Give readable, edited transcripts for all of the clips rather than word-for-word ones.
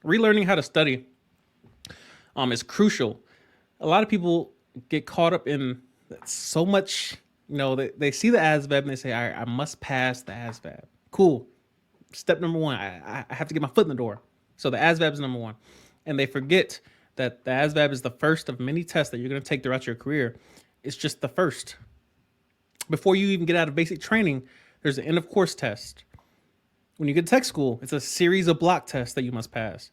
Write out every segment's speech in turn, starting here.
Relearning how to study is crucial. A lot of people get caught up in so much. They see the ASVAB and they say, "All right, I must pass the ASVAB." Cool. Step number one, I have to get my foot in the door. So the ASVAB is number one, and they forget that the ASVAB is the first of many tests that you're going to take throughout your career. It's just the first. Before you even get out of basic training, there's an end of course test. When you get to tech school, it's a series of block tests that you must pass.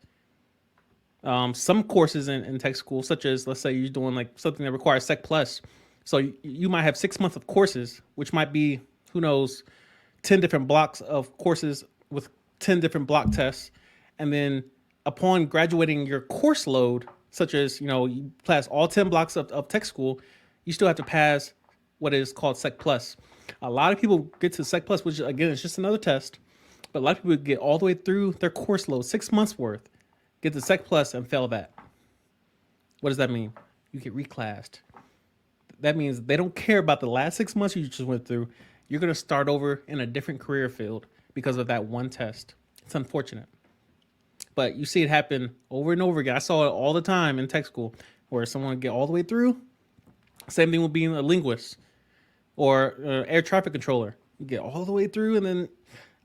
Some courses in tech school, such as, let's say you're doing like something that requires Sec Plus. So you might have 6 months of courses, which might be, who knows, 10 different blocks of courses with 10 different block tests. And then upon graduating your course load, such as, you pass all 10 blocks of tech school, you still have to pass what is called Sec Plus. A lot of people get to Sec Plus, which again is just another test, but a lot of people get all the way through their course load, 6 months worth, get to Sec Plus and fail that. What does that mean? You get reclassed. That means they don't care about the last 6 months you just went through. You're going to start over in a different career field because of that one test. It's unfortunate. But you see it happen over and over again. I saw it all the time in tech school where someone would get all the way through. Same thing with being a linguist or air traffic controller. You get all the way through and then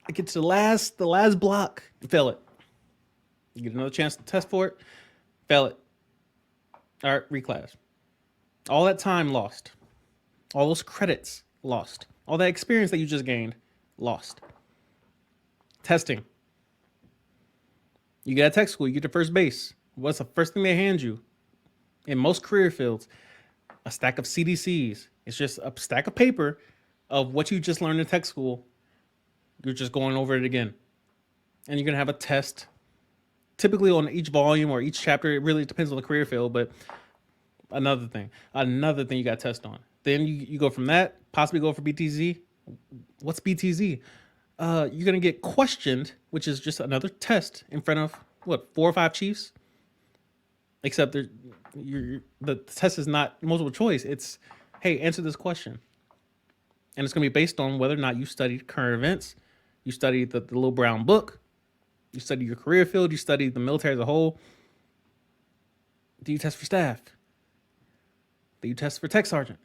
I get to the last block and fail it. You get another chance to test for it, fail it. All right, reclass. All that time lost. All those credits lost. All that experience that you just gained lost. Testing. You get out of tech school, you get to first base. What's the first thing they hand you? In most career fields, a stack of CDCs. It's just a stack of paper of what you just learned in tech school. You're just going over it again. And you're going to have a test, typically on each volume or each chapter. It really depends on the career field, but another thing you got to test on. Then you go from that, possibly go for BTZ. What's BTZ? You're going to get questioned, which is just another test in front of, 4 or 5 chiefs? Except the test is not multiple choice. It's, hey, answer this question. And it's going to be based on whether or not you studied current events, you studied the little brown book, you studied your career field, you studied the military as a whole. Do you test for staff? Do you test for tech sergeant?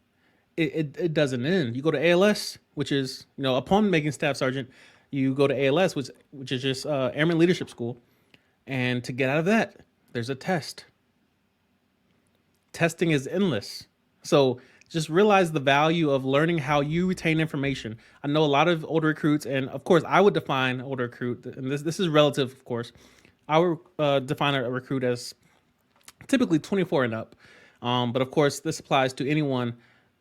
It doesn't end. You go to ALS, which is, upon making staff sergeant, you go to ALS, which is just Airman Leadership School. And to get out of that, there's a test. Testing is endless. So just realize the value of learning how you retain information. I know a lot of older recruits, and of course, I would define older recruit, and this is relative, of course. I would define a recruit as typically 24 and up. But of course, this applies to anyone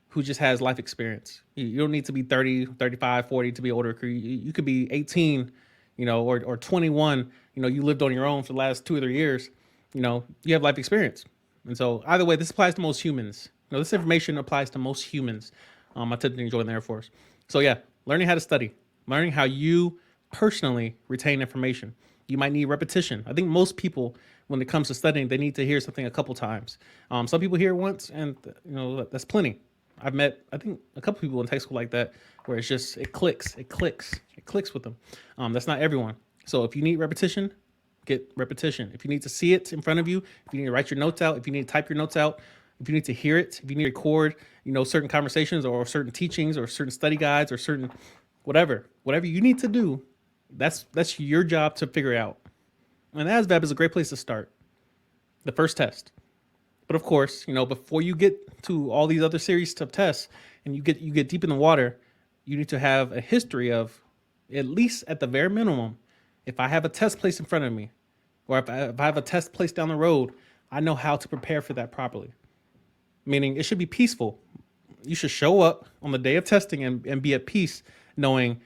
who just has life experience. You don't need to be 30, 35, 40 to be an older recruit. You could be 18, or 21. You lived on your own for the last 2 or 3 years. You have life experience. And so either way, this applies to most humans. This information applies to most humans. I typically join the Air Force. So yeah, learning how to study, learning how you personally retain information. You might need repetition. I think most people, when it comes to studying, they need to hear something a couple times. Some people hear it once, and that's plenty. I've met, I think, a couple people in tech school like that, where it's just, it clicks with them. That's not everyone. So if you need repetition, get repetition. If you need to see it in front of you, if you need to write your notes out, if you need to type your notes out, if you need to hear it, if you need to record, certain conversations or certain teachings or certain study guides or certain whatever you need to do, that's your job to figure out. And ASVAB is a great place to start. The first test. But of course, before you get to all these other series of tests and you get deep in the water, you need to have a history of, at least at the very minimum, if I have a test placed in front of me, or if I have a test placed down the road, I know how to prepare for that properly. Meaning it should be peaceful. You should show up on the day of testing and be at peace, knowing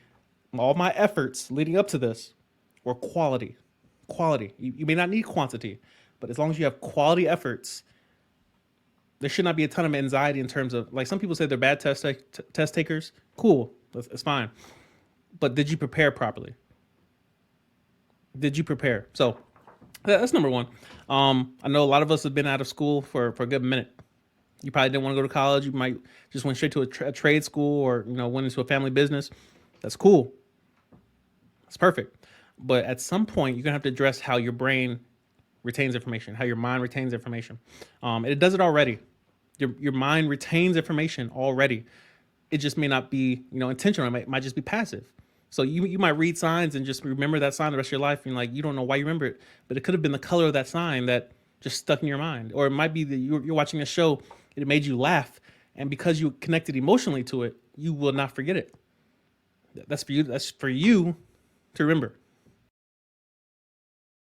all my efforts leading up to this were quality. You may not need quantity, but as long as you have quality efforts, there should not be a ton of anxiety in terms of, like, some people say they're bad test takers. Cool, it's fine. But did you prepare properly? Did you prepare? So that's number one. I know a lot of us have been out of school for a good minute. You probably didn't want to go to college. You might just went straight to a trade school, or went into a family business. That's cool. It's perfect. But at some point, you're gonna have to address how your brain retains information, how your mind retains information. And it does it already. Your mind retains information already. It just may not be, intentional. It might just be passive. So you might read signs and just remember that sign the rest of your life, and like you don't know why you remember it, but it could have been the color of that sign that just stuck in your mind, or it might be that you're watching a show, it made you laugh, and because you connected emotionally to it, you will not forget it. That's for you. That's for you to remember.